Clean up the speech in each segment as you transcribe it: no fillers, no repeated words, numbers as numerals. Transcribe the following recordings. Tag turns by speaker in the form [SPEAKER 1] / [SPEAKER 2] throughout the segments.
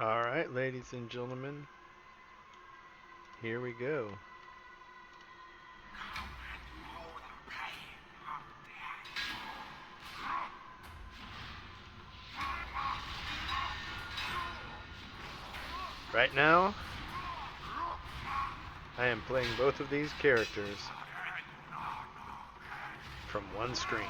[SPEAKER 1] Alright, ladies and gentlemen, here we go. Right now, I am playing both of these characters from one screen.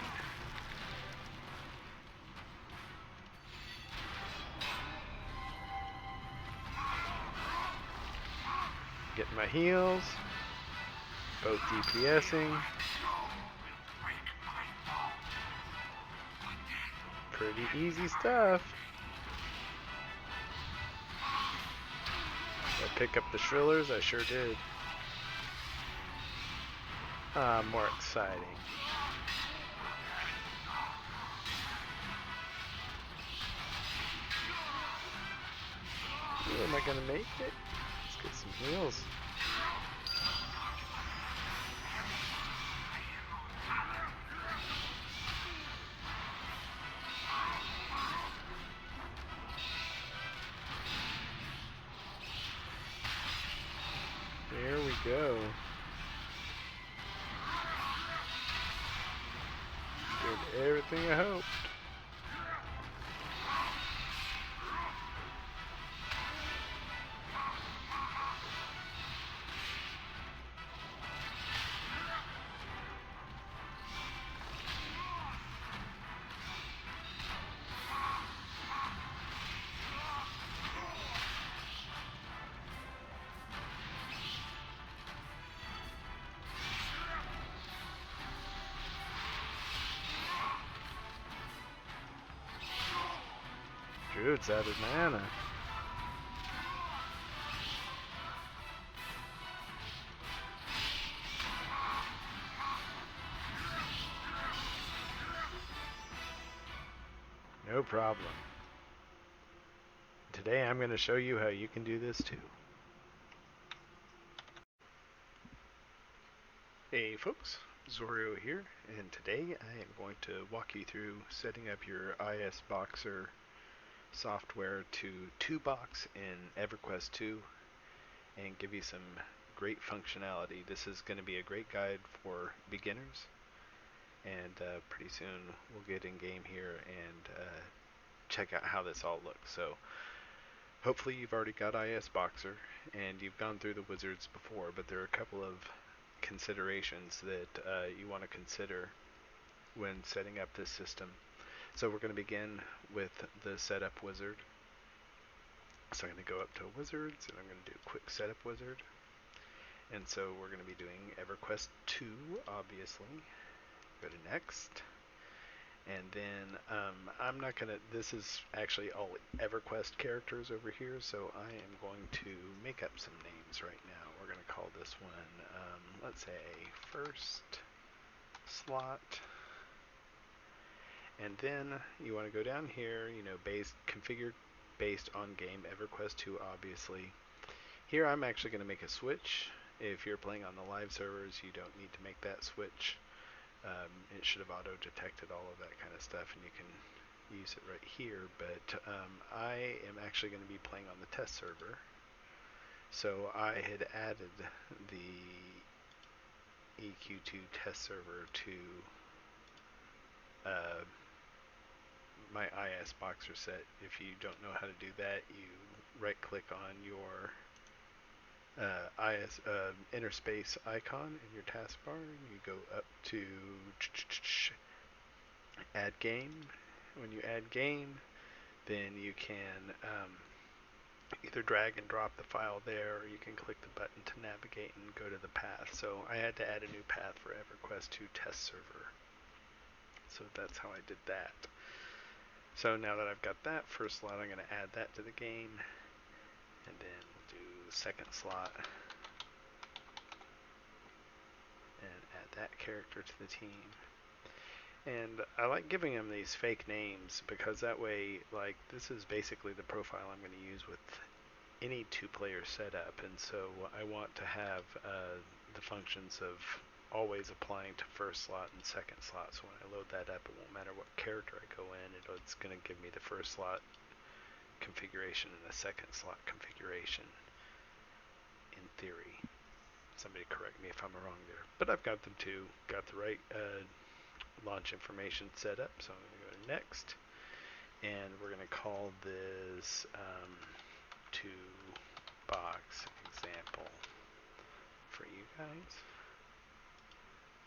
[SPEAKER 1] Getting my heals, both DPSing. Pretty easy stuff. Did I pick up the Shrillers? I sure did. More exciting. Ooh, am I gonna make it? Let's get some heals. There we go. Did everything I hoped. Druid's out of mana. No problem. Today I'm going to show you how you can do this too. Hey folks, Zorio here, and today I am going to walk you through setting up your ISBoxer software to 2-box in Everquest II and give you some great functionality. This is going to be a great guide for beginners, and pretty soon we'll get in game here and check out how this all looks. So hopefully you've already got ISBoxer and you've gone through the wizards before, but there are a couple of considerations that you want to consider when setting up this system. So we're going to begin with the setup wizard. So I'm going to go up to wizards and I'm going to do quick setup wizard. And so we're going to be doing Everquest II, obviously. Go to next. And then I'm not going to, this is actually all EverQuest characters over here, so I am going to make up some names right now. We're going to call this one, let's say, first slot. And then you want to go down here, configured based on game, EverQuest 2, obviously. Here I'm actually going to make a switch. If you're playing on the live servers, you don't need to make that switch. It should have auto-detected all of that kind of stuff, and you can use it right here, but I am actually going to be playing on the test server. So I had added the EQ2 test server to my ISBoxer set. If you don't know how to do that, you right-click on your inner space icon in your taskbar, and you go up to add game. When you add game, then you can either drag and drop the file there, or you can click the button to navigate and go to the path. So I had to add a new path for EverQuest 2 test server. So that's how I did that. So now that I've got that first slot, I'm going to add that to the game, and then we'll do the second slot and add that character to the team. And I like giving them these fake names because that way, like, this is basically the profile I'm going to use with any two-player setup, and so I want to have the functions of always applying to first slot and second slot. So when I load that up, it won't matter what character I go in, it's going to give me the first slot configuration and a second slot configuration in theory. Somebody correct me if I'm wrong there. But I've got them two, got the right launch information set up. So I'm going to go to next. And we're going to call this 2-box example for you guys.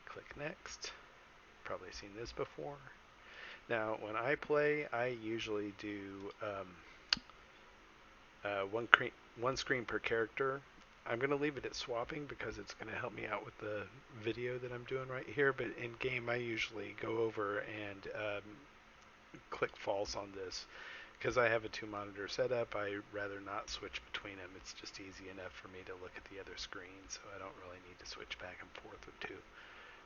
[SPEAKER 1] Click next. Probably seen this before. Now, when I play, I usually do one screen per character. I'm going to leave it at swapping because it's going to help me out with the video that I'm doing right here. But in game, I usually go over and click false on this. Because I have a 2-monitor setup, I rather not switch between them. It's just easy enough for me to look at the other screen, so I don't really need to switch back and forth with two.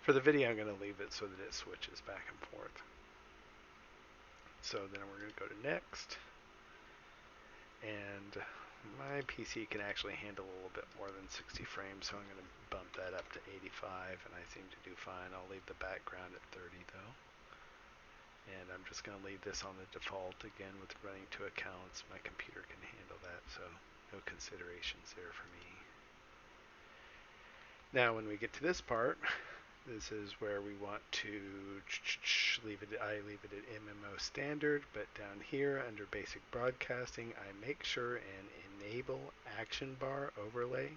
[SPEAKER 1] For the video, I'm going to leave it so that it switches back and forth. So then we're going to go to next. And my PC can actually handle a little bit more than 60 frames, so I'm going to bump that up to 85, and I seem to do fine. I'll leave the background at 30 though. And I'm just going to leave this on the default again with running to accounts. My computer can handle that, so no considerations there for me. Now when we get to this part, this is where we want to leave it. I leave it at MMO standard, but down here under basic broadcasting, I make sure and enable action bar overlay,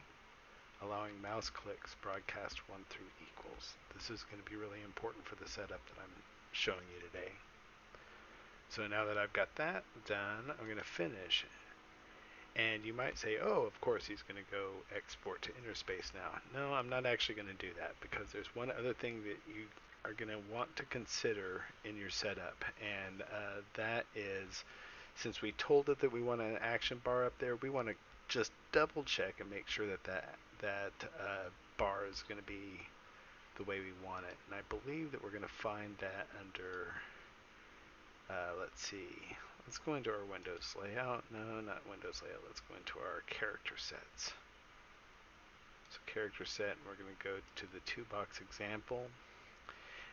[SPEAKER 1] allowing mouse clicks broadcast 1 through equals. This is going to be really important for the setup that I'm showing you today. So now that I've got that done, I'm going to finish. And you might say, oh, of course he's going to go export to interspace now. No, I'm not actually going to do that because there's one other thing that you are going to want to consider in your setup. And that is, since we told it that we want an action bar up there, we want to just double check and make sure that that bar is going to be the way we want it. And I believe that we're going to find that under, let's see, let's go into our Windows layout. No, not Windows layout. Let's go into our character sets. So character set, and we're going to go to the 2-box example.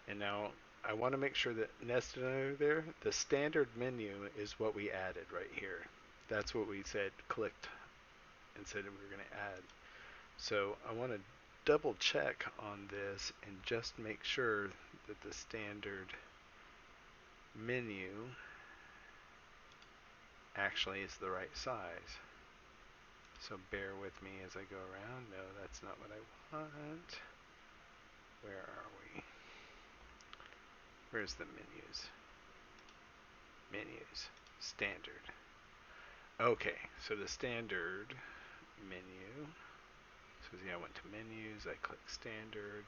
[SPEAKER 1] And now I want to make sure that nested under there, the standard menu is what we added right here. That's what we said, clicked, and said we were going to add. So I want to double check on this and just make sure that the standard menu actually is the right size. So bear with me as I go around. No, that's not what I want. Where are we? Where's the menus? Menus. Standard. Okay, so the standard menu. So yeah, I went to menus, I click standard.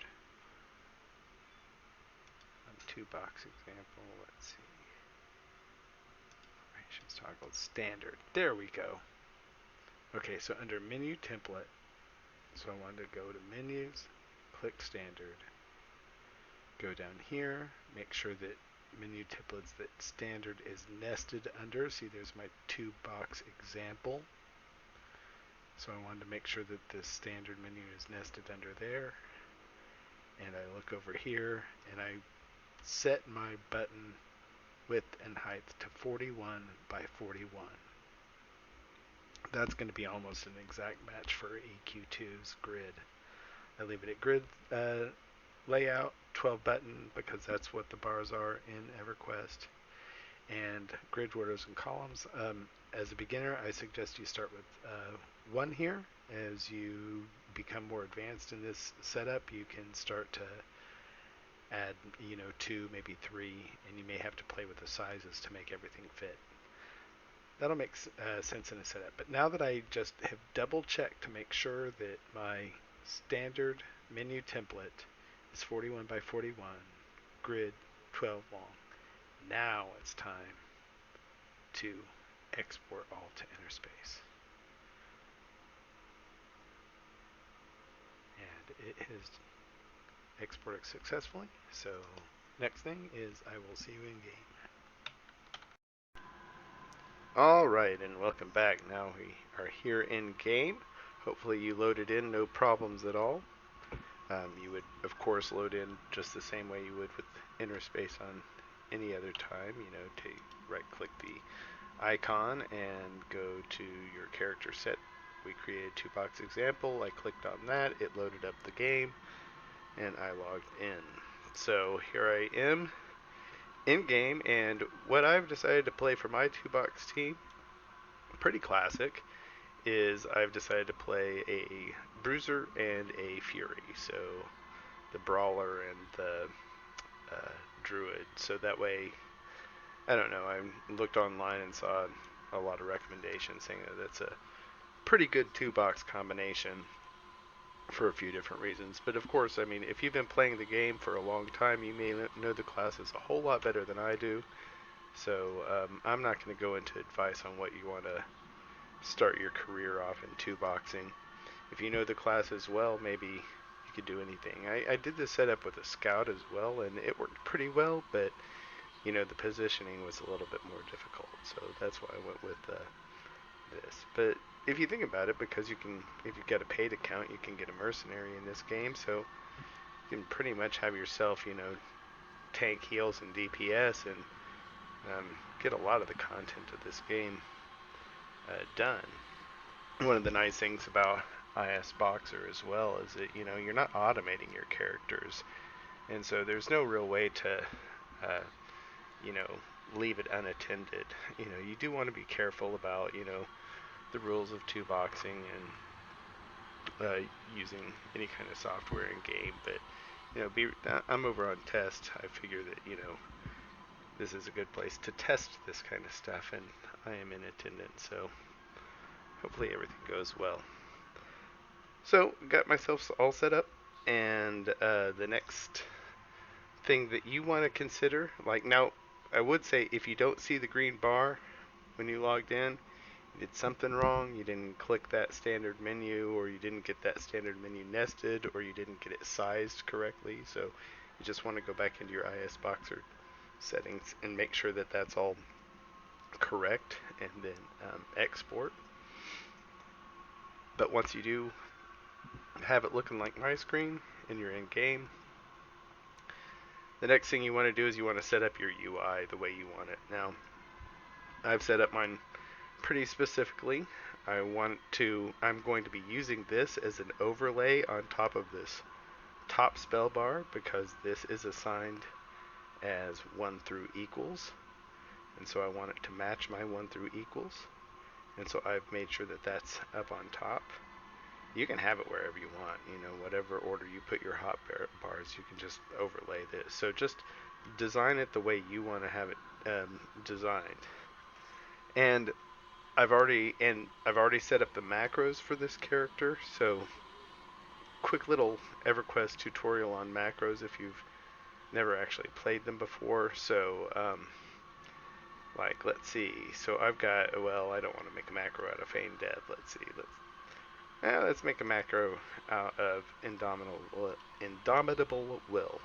[SPEAKER 1] On 2-box example, let's see. Operations toggle standard. There we go. Okay, so under menu template, so I wanted to go to menus, click standard. Go down here, make sure that menu templates that standard is nested under. See, there's my 2-box example. So I wanted to make sure that the standard menu is nested under there. And I look over here and I set my button width and height to 41 by 41. That's going to be almost an exact match for EQ2's grid. I leave it at grid layout, 12 button, because that's what the bars are in EverQuest. And grid rows and columns. As a beginner, I suggest you start with 1 here. As you become more advanced in this setup, you can start to add, 2, maybe 3, and you may have to play with the sizes to make everything fit. That'll make sense in a setup. But now that I just have double checked to make sure that my standard menu template is 41 by 41, grid 12 long, now it's time to export all to interspace. And it has exported successfully. So next thing is I will see you in game. Alright, and welcome back. Now we are here in game. Hopefully you loaded in no problems at all. You would of course load in just the same way you would with interspace on any other time, to right click the icon and go to your character set. We created a 2-box example. I clicked on that. It loaded up the game, and I logged in. So here I am in game, and what I've decided to play for my 2-box team, pretty classic, is I've decided to play a Bruiser and a Fury. So the Brawler and the Druid. So that way, I don't know, I looked online and saw a lot of recommendations saying that it's a pretty good 2-box combination for a few different reasons. But of course, I mean, if you've been playing the game for a long time, you may know the classes a whole lot better than I do. So I'm not going to go into advice on what you want to start your career off in 2-boxing. If you know the classes well, maybe you could do anything. I did this setup with a scout as well, and it worked pretty well, but you know, the positioning was a little bit more difficult, so that's why I went with this. But if you think about it, because you can, if you've got a paid account, you can get a mercenary in this game, so you can pretty much have yourself, you know, tank, heals, and DPS, and get a lot of the content of this game done. One of the nice things about ISBoxer as well is that, you know, you're not automating your characters, and so there's no real way to you know, leave it unattended. You know, you do want to be careful about, you know, the rules of 2-boxing and using any kind of software in game. But, you know, I'm over on test. I figure that, you know, this is a good place to test this kind of stuff, and I am in attendance, so hopefully everything goes well. So, got myself all set up, and the next thing that you want to consider, like now, I would say if you don't see the green bar when you logged in, you did something wrong. You didn't click that standard menu, or you didn't get that standard menu nested, or you didn't get it sized correctly. So you just want to go back into your ISBoxer settings and make sure that that's all correct, and then export. But once you do have it looking like my screen and you're in game, the next thing you want to do is you want to set up your UI the way you want it. Now, I've set up mine pretty specifically. I'm going to be using this as an overlay on top of this top spell bar, because this is assigned as 1 through equals, and so I want it to match my 1 through equals, and so I've made sure that that's up on top. You can have it wherever you want, you know, whatever order you put your hotbars, you can just overlay this. So just design it the way you want to have it designed. And I've already set up the macros for this character. So quick little Everquest tutorial on macros if you've never actually played them before. So like, let's see. So I've got, well, I don't want to make a macro out of feigned death. Let's see. Let's make a macro out of Indomitable Will.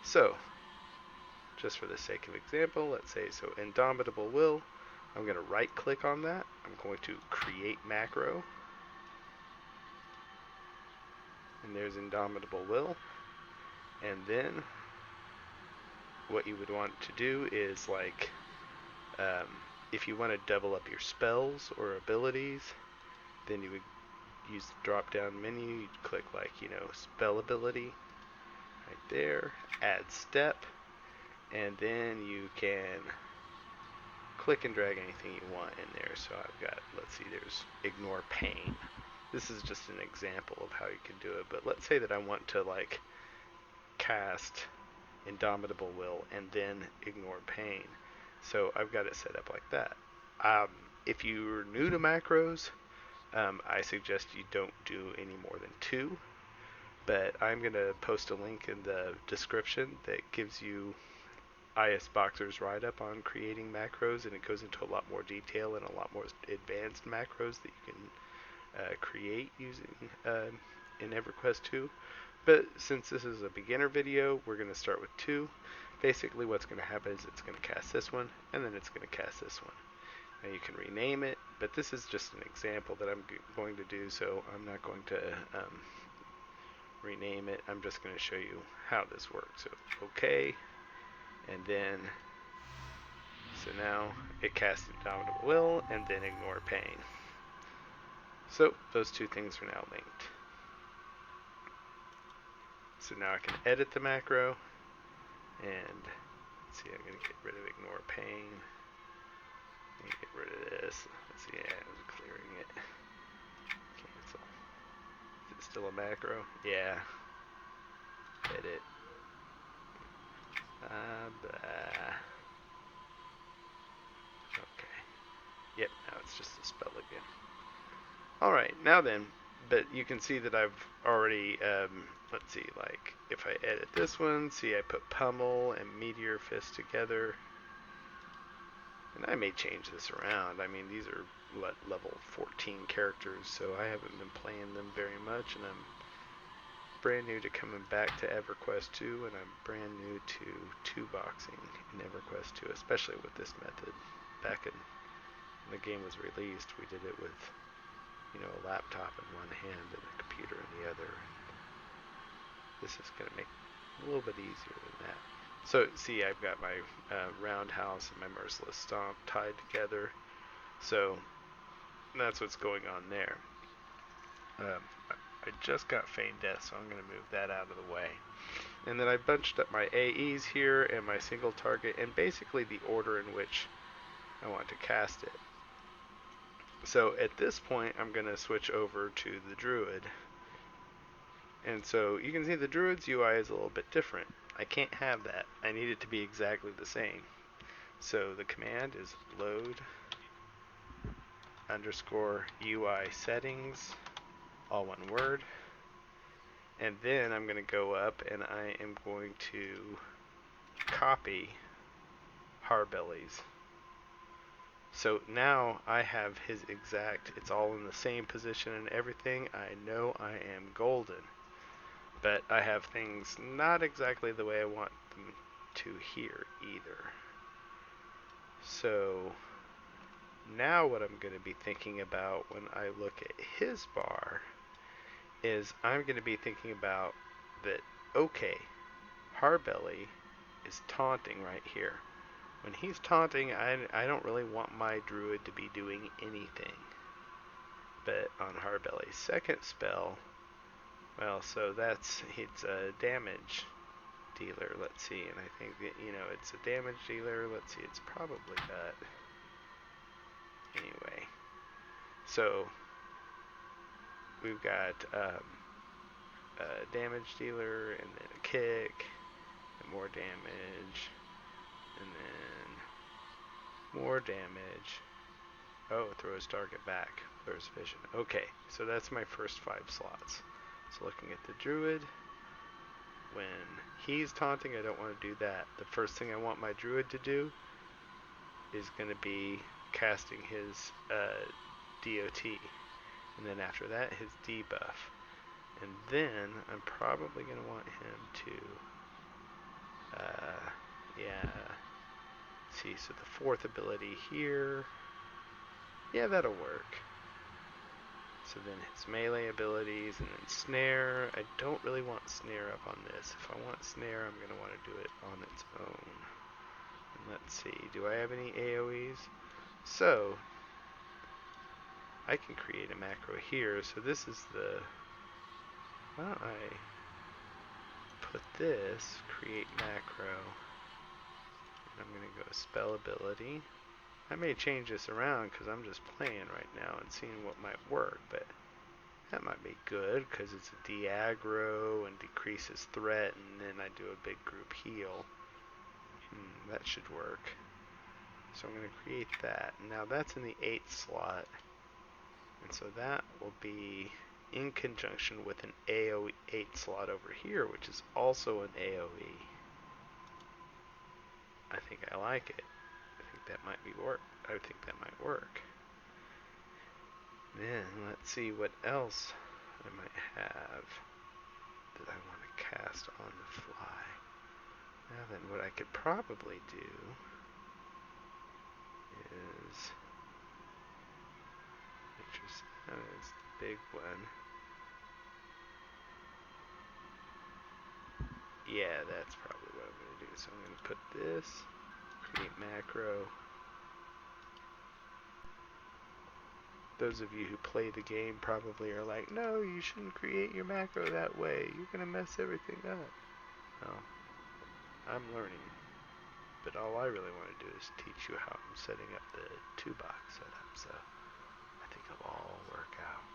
[SPEAKER 1] So, just for the sake of example, let's say, so Indomitable Will, I'm going to right click on that. I'm going to create macro. And there's Indomitable Will. And then, what you would want to do is, like, if you want to double up your spells or abilities, then you would use the drop down menu. You'd click, like, you know, spell ability right there, add step, and then you can click and drag anything you want in there. So I've got, let's see, there's ignore pain. This is just an example of how you can do it, but let's say that I want to, like, cast Indomitable Will and then ignore pain. So I've got it set up like that. If you're new to macros, I suggest you don't do any more than 2, but I'm going to post a link in the description that gives you ISBoxer's write-up on creating macros, and it goes into a lot more detail and a lot more advanced macros that you can create using in Everquest 2. But since this is a beginner video, we're going to start with 2. Basically what's going to happen is it's going to cast this one, and then it's going to cast this one. Now you can rename it, but this is just an example that I'm going to do, so I'm not going to rename it. I'm just going to show you how this works. So, okay, and then So now it casts Indomitable Will and then Ignore Pain. So those two things are now linked. So now I can edit the macro, and let's see, I'm going to get rid of Ignore Pain. And get rid of this. Let's see, yeah, I was clearing it. Cancel. Is it still a macro? Yeah. Edit. Okay. Yep, now it's just a spell again. Alright, now then, but you can see that I've already, let's see, like, if I edit this one, see I put Pummel and Meteor Fist together. And I may change this around. I mean, these are, level 14 characters, so I haven't been playing them very much, and I'm brand new to coming back to Everquest II, and I'm brand new to two-boxing in Everquest II, especially with this method. Back when the game was released, we did it with, a laptop in one hand and a computer in the other. This is going to make it a little bit easier than that. So, see, I've got my Roundhouse and my Merciless Stomp tied together. So, that's what's going on there. I just got Feigned Death, so I'm going to move that out of the way. And then I bunched up my AEs here and my single target, and basically the order in which I want to cast it. So at this point, I'm going to switch over to the Druid. And so you can see the Druid's UI is a little bit different. I can't have that. I need it to be exactly the same. So the command is load _UI settings, all one word. And then I'm going to go up and I am going to copy Harbelly's. So now I have his exact, it's all in the same position and everything. I know I am golden. But I have things not exactly the way I want them to here either. So now what I'm going to be thinking about when I look at his bar is I'm going to be thinking about that, okay, Harbelly is taunting right here. When he's taunting, I don't really want my Druid to be doing anything. But on Harbelly's second spell, well, so it's a damage dealer, let's see, and I think that, it's a damage dealer, let's see, it's probably got, anyway, so we've got a damage dealer, and then a kick, and more damage, and then more damage. Oh, it throws target back, throws vision. Okay, so that's my first 5 slots. So looking at the Druid, when he's taunting, I don't want to do that. The first thing I want my Druid to do is going to be casting his DOT. And then after that, his debuff. And then I'm probably going to want him to, see, so the 4th ability here, yeah, that'll work. So then his melee abilities, and then snare. I don't really want snare up on this. If I want snare, I'm going to want to do it on its own. And let's see, do I have any AoEs? So, I can create a macro here. So this is the, why don't I put this, create macro, and I'm going to go spell ability. I may change this around because I'm just playing right now and seeing what might work, but that might be good because it's a de-aggro and decreases threat, and then I do a big group heal. That should work. So I'm going to create that. Now that's in the 8th slot, and so that will be in conjunction with an AoE 8 slot over here, which is also an AoE. I think I like it. I think that might work. Then let's see what else I might have that I want to cast on the fly. Now then, what I could probably do is, that is the big one. Yeah, that's probably what I'm going to do. So I'm going to put this, create macro, those of you who play the game probably are like, no, you shouldn't create your macro that way. You're going to mess everything up. Well, I'm learning. But all I really want to do is teach you how I'm setting up the 2-box setup. So I think it'll all work out.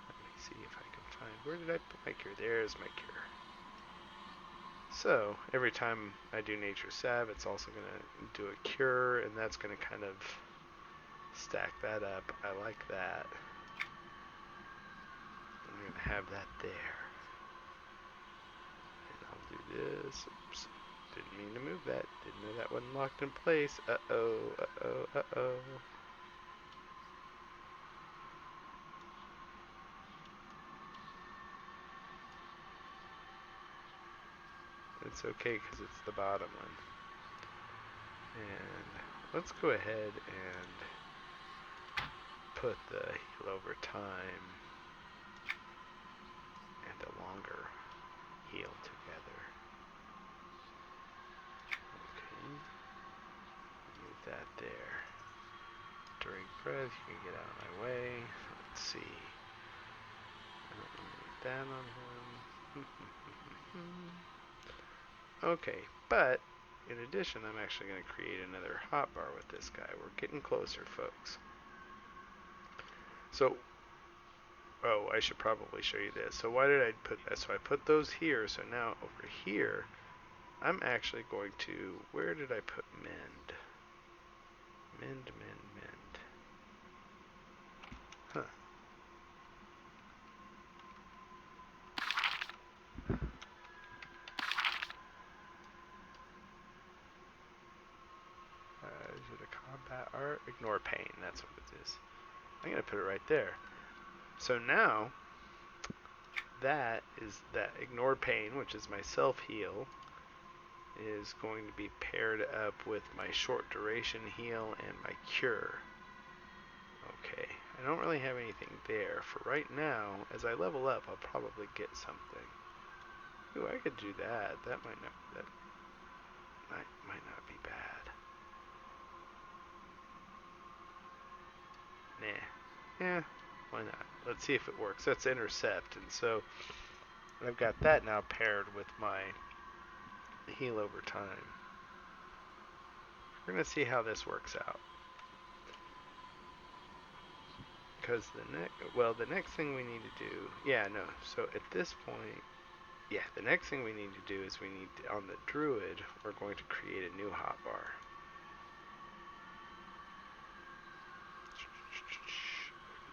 [SPEAKER 1] Let me see if I can find, where did I put my cure? There's my cure. So every time I do Nature Salve, it's also going to do a cure, and that's going to kind of stack that up. I like that. I'm going to have that there. And I'll do this. Oops. Didn't mean to move that. Didn't know that wasn't locked in place. Uh-oh, uh-oh, uh-oh. It's okay because it's the bottom one. And let's go ahead and put the heal over time and a longer heal together. Okay. Move that there. During breath, you can get out of my way. Let's see. I don't need that on him. Okay, but in addition, I'm actually going to create another hotbar with this guy. We're getting closer, folks. So, oh, I should probably show you this. So why did I put that? So I put those here. So now over here, I'm actually going to, where did I put mend? Mend. Huh. Is it a combat art? Ignore pain, that's what it is. I'm going to put it right there. So now, that is that ignore pain, which is my self-heal, is going to be paired up with my short duration heal and my cure. Okay, I don't really have anything there. For right now, as I level up, I'll probably get something. Ooh, I could do that. That might not be bad. Nah. Yeah, why not? Let's see if it works. That's intercept, and so I've got that now paired with my heal over time. We're going to see how this works out. Because the next thing we need to do, so at this point, the next thing we need to do is on the Druid, we're going to create a new hotbar.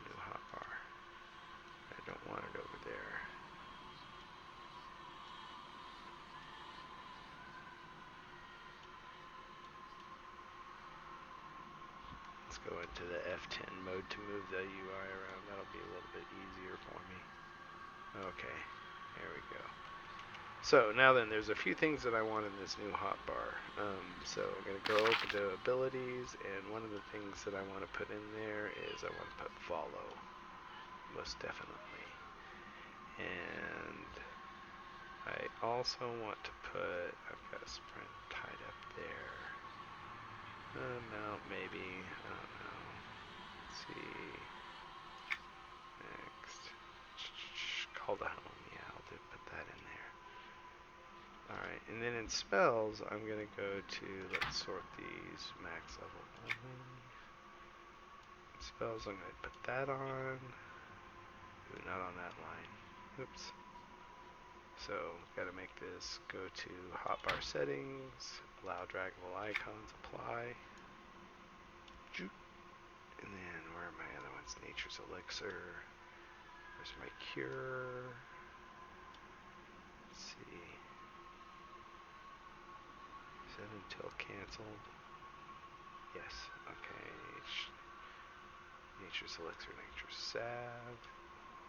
[SPEAKER 1] New hotbar. I don't want it over there. Let's go into the F10 mode to move the UI around. That'll be a little bit easier for me. Okay, there we go. So now then, there's a few things that I want in this new hotbar. So I'm going to go open to abilities, and one of the things that I want to put in there is I want to put follow, most definitely. And I also want to put, I've got a sprint tied up there. Mount maybe, I don't know. Let's see. Next. Call to home, yeah, I'll put that in there. Alright, and then in spells, I'm going to go to, let's sort these, max level only. Spells, I'm going to put that on. Ooh, not on that line. Oops. So, got to make this go to hotbar settings, allow draggable icons, apply. And then, where are my other ones? Nature's Elixir. Where's my cure? Let's see. Set until canceled. Yes, okay. Nature's Elixir, Nature's Salve.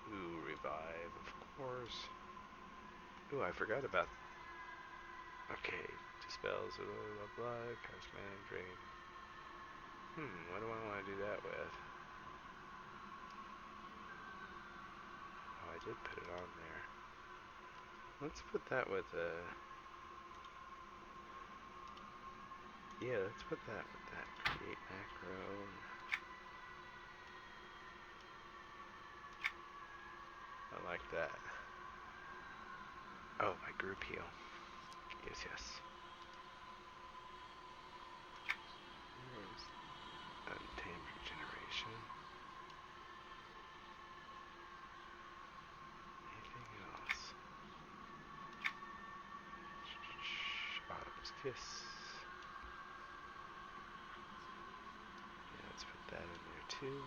[SPEAKER 1] Ooh, Revive, of course. Ooh, I forgot about... Okay, dispels, blah, blah, blah, cast mana, drain. What do I want to do that with? Oh, I did put it on there. Let's put that with let's put that with that create macro. I like that. Oh, my group heal. Yes, yes. Where's untamed regeneration? Anything else? Autumn's Kiss. Yeah, let's put that in there too.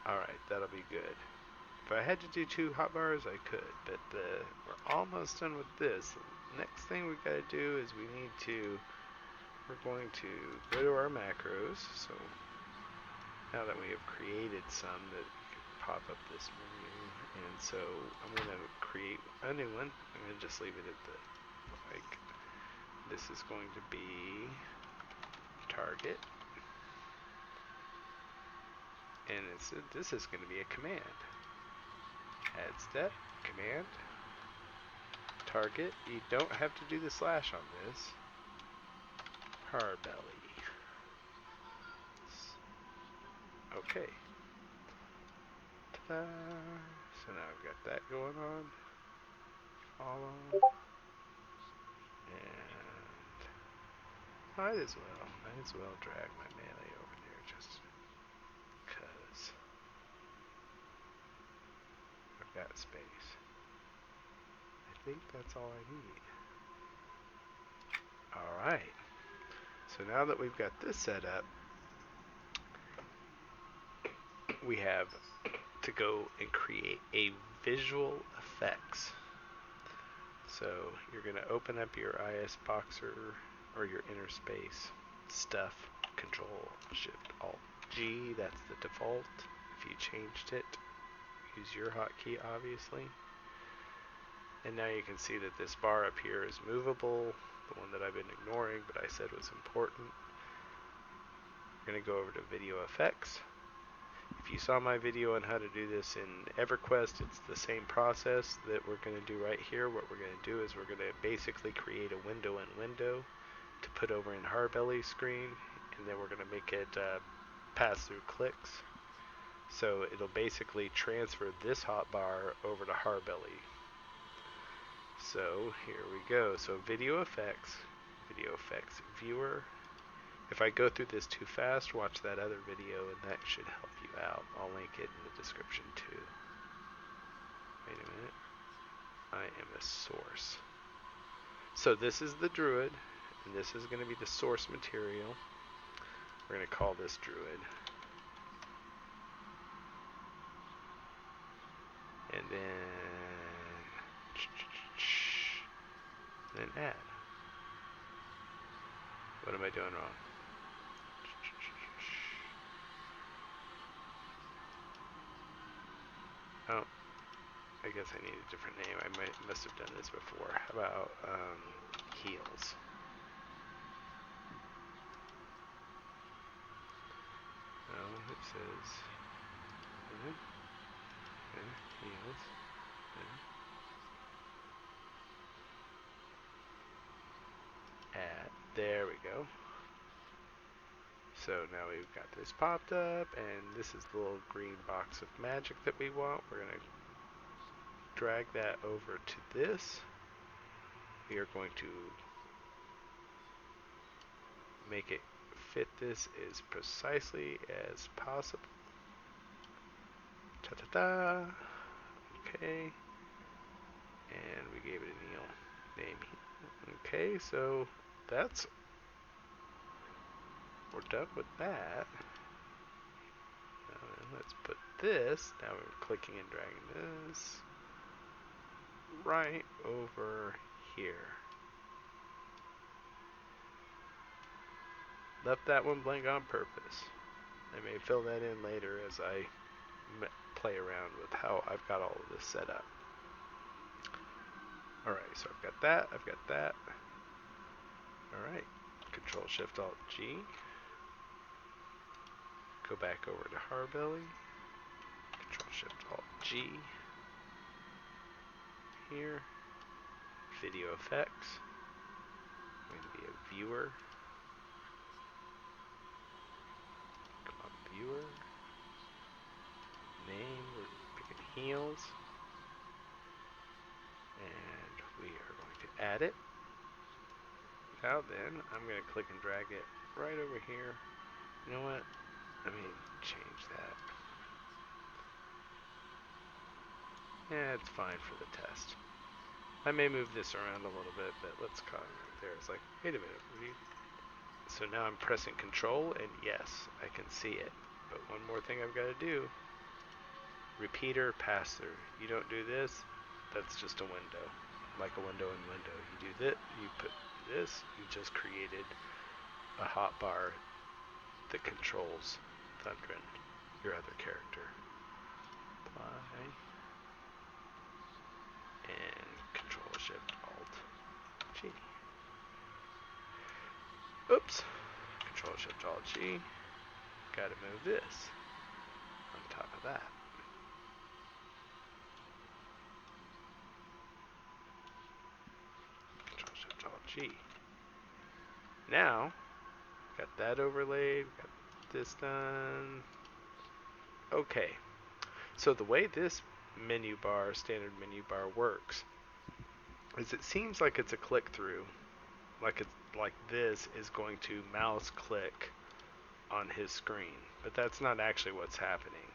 [SPEAKER 1] Alright, that'll be good. If I had to do 2 hotbars, I could, but we're almost done with this. Next thing we gotta do is we're going to go to our macros. So now that we have created some that can pop up this menu, and so I'm gonna create a new one. I'm gonna just leave it at the, like, this is going to be target, and this is going to be a command. Add step, command, target. You don't have to do the slash on this. Harbelly. Okay. Ta-da! So now I've got that going on. Follow. And might as well drag my melee over there just because I've got space. I think that's all I need. Alright. So now that we've got this set up, we have to go and create a visual effects. So you're going to open up your ISBoxer or your inner space stuff, Control Shift Alt G, that's the default. If you changed it, use your hotkey obviously. And now you can see that this bar up here is movable, the one that I've been ignoring but I said was important. We're going to go over to Video Effects. If you saw my video on how to do this in Everquest, it's the same process that we're going to do right here. What we're going to do is we're going to basically create a window in window to put over in Harbelly screen, and then we're going to make it pass through clicks. So it'll basically transfer this hotbar over to Harbelly. So here we go. So Video Effects Viewer. If I go through this too fast, watch that other video and that should help you out. I'll link it in the description too. Wait a minute. I am a source. So this is the Druid, and this is going to be the source material. We're going to call this Druid. And then add. What am I doing wrong? Oh, I guess I need a different name. I must have done this before. How about heals? Oh, it says heals. Add. There we go. So now we've got this popped up, and this is the little green box of magic that we want. We're going to drag that over to this. We are going to make it fit this as precisely as possible. Ta-ta-ta. Okay. And we gave it a name. Okay, so we're done with that. Now then, let's put this. Now we're clicking and dragging this right over here. Left that one blank on purpose. I may fill that in later as I play around with how I've got all of this set up. Alright, so I've got that, I've got that. Alright, Control Shift Alt G. Go back over to Harbelly. Control Shift Alt G. Here. Video Effects. I'm going to be a viewer. Come on, viewer. name, we're picking heals. And we are going to add it. Now then, I'm going to click and drag it right over here. You know what? Let me change that. Yeah, it's fine for the test. I may move this around a little bit, but let's call it right there. It's like, wait a minute. So now I'm pressing Control, and yes, I can see it. But one more thing I've got to do. Repeater pass-through. You don't do this, that's just a window. Like a window in window. You do that, you put this, you just created a hotbar that controls Thundrin, your other character. Apply. And Control Shift Alt G. Oops. Control Shift Alt G. Gotta move this on top of that. Control Shift Alt G. Now, got that overlaid, got this done. Okay. So the way this menu bar, standard menu bar works is it seems like it's a click through. Like this is going to mouse click on his screen, but that's not actually what's happening.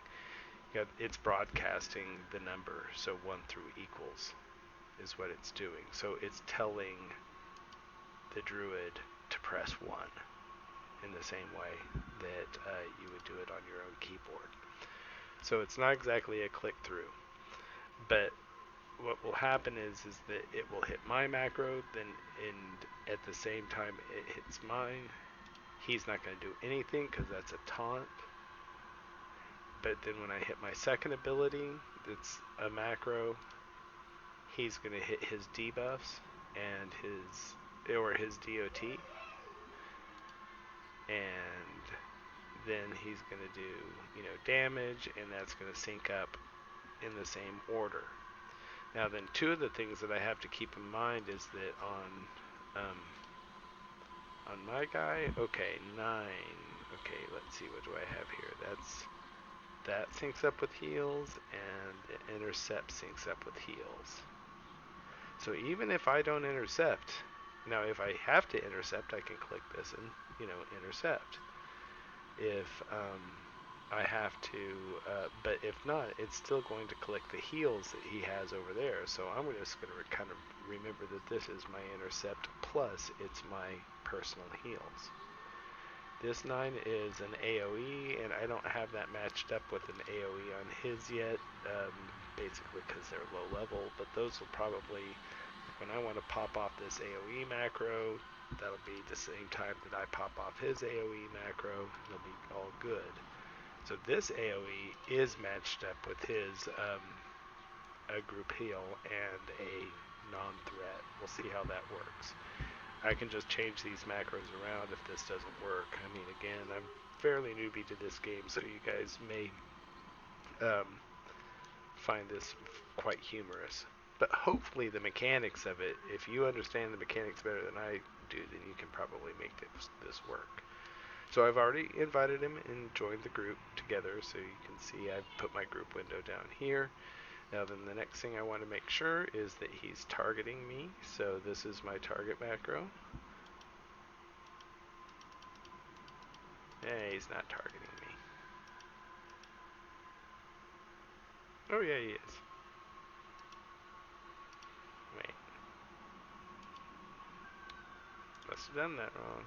[SPEAKER 1] It's broadcasting the number, so 1 through equals is what it's doing. So it's telling the Druid to press 1 in the same way that you would do it on your own keyboard. So it's not exactly a click through, but what will happen is that it will hit my macro, then at the same time it hits mine. He's not going to do anything because that's a taunt. But then when I hit my second ability, that's a macro, he's going to hit his debuffs and his DOT. And then he's going to do, damage, and that's going to sync up in the same order. Now then, two of the things that I have to keep in mind is that on my guy, okay, 9. Okay, let's see, what do I have here? That syncs up with heals, and the intercept syncs up with heals. So even if I don't intercept, now if I have to intercept, I can click this and, intercept. If I have to, but if not, it's still going to click the heals that he has over there. So I'm just going to kind of remember that this is my intercept plus it's my personal heals. This 9 is an AoE, and I don't have that matched up with an AoE on his yet, basically because they're low level, but those will probably, when I want to pop off this AoE macro, that'll be the same time that I pop off his AoE macro, and it'll be all good. So this AoE is matched up with his a group heal and a non-threat. We'll see how that works. I can just change these macros around if this doesn't work. I mean, again, I'm fairly newbie to this game, so you guys may find this quite humorous. But hopefully the mechanics of it, if you understand the mechanics better than I do, then you can probably make this work. So I've already invited him and joined the group together, so you can see I've put my group window down here. Now then, the next thing I want to make sure is that he's targeting me. So this is my target macro. Yeah, he's not targeting me. Oh yeah, he is. Wait. Must have done that wrong.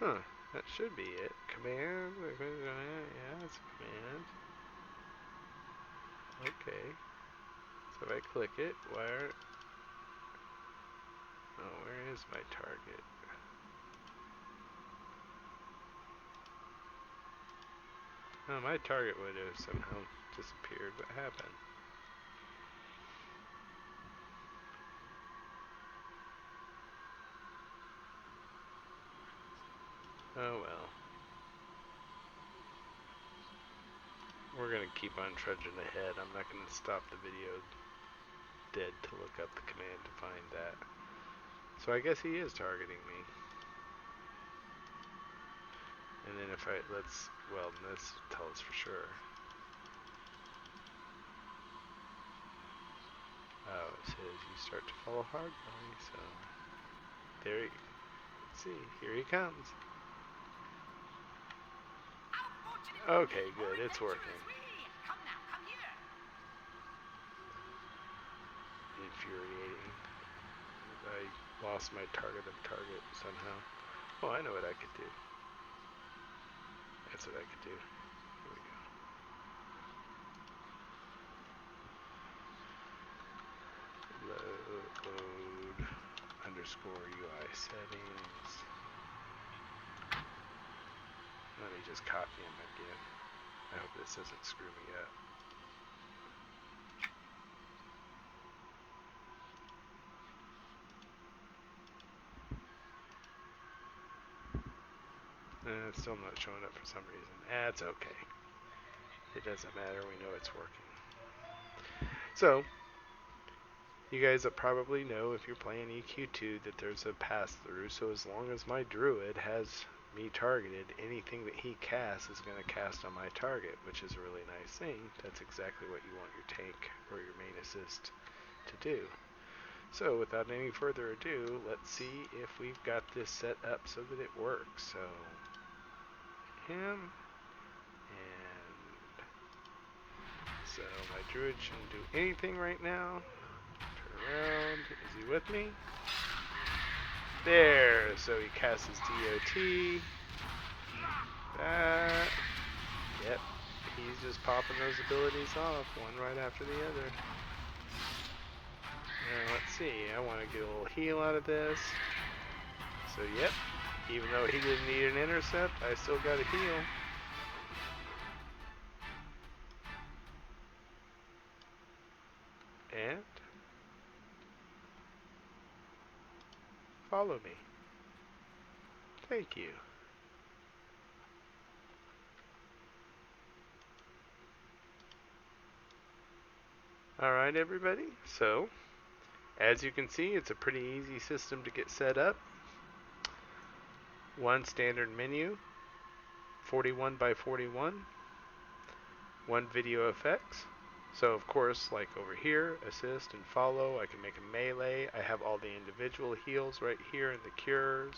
[SPEAKER 1] Huh. That should be it. Command. Yeah, that's a command. Okay. So if I click it, where is my target? Oh, my target would have somehow disappeared. What happened? Oh well. We're going to keep on trudging ahead. I'm not going to stop the video dead to look up the command to find that. So I guess he is targeting me. And then if let's tell us for sure. Oh, it says you start to follow hard, buddy, so there let's see, here he comes. Okay, good, it's working. Infuriating. I lost my target somehow. Oh, I know what I could do. That's what I could do. Here we go. Load underscore UI settings. Let me just copy him again. I hope this doesn't screw me up. It's still not showing up for some reason. That's okay. It doesn't matter. We know it's working. So, you guys probably know if you're playing EQ2 that there's a pass-through. So as long as my Druid has me targeted, anything that he casts is going to cast on my target, which is a really nice thing. That's exactly what you want your tank or your main assist to do. So without any further ado, let's see if we've got this set up so that it works. So him, and so my Druid shouldn't do anything right now. Turn around. Is he with me? There. So he casts his DOT. That. Yep. He's just popping those abilities off, one right after the other. Now let's see. I want to get a little heal out of this. So yep. Even though he didn't need an intercept, I still got a heal. And follow me. Thank you. Alright everybody, so as you can see, it's a pretty easy system to get set up. One standard menu, 41 by 41, one video effects. So of course, like over here, assist and follow, I can make a melee. I have all the individual heals right here in the cures,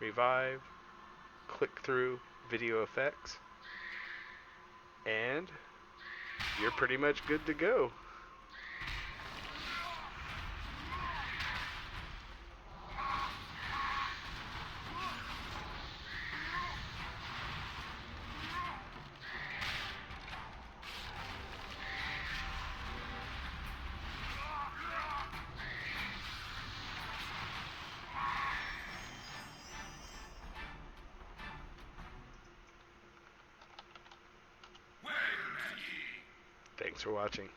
[SPEAKER 1] revive, click through, video effects, and you're pretty much good to go. Thanks for watching.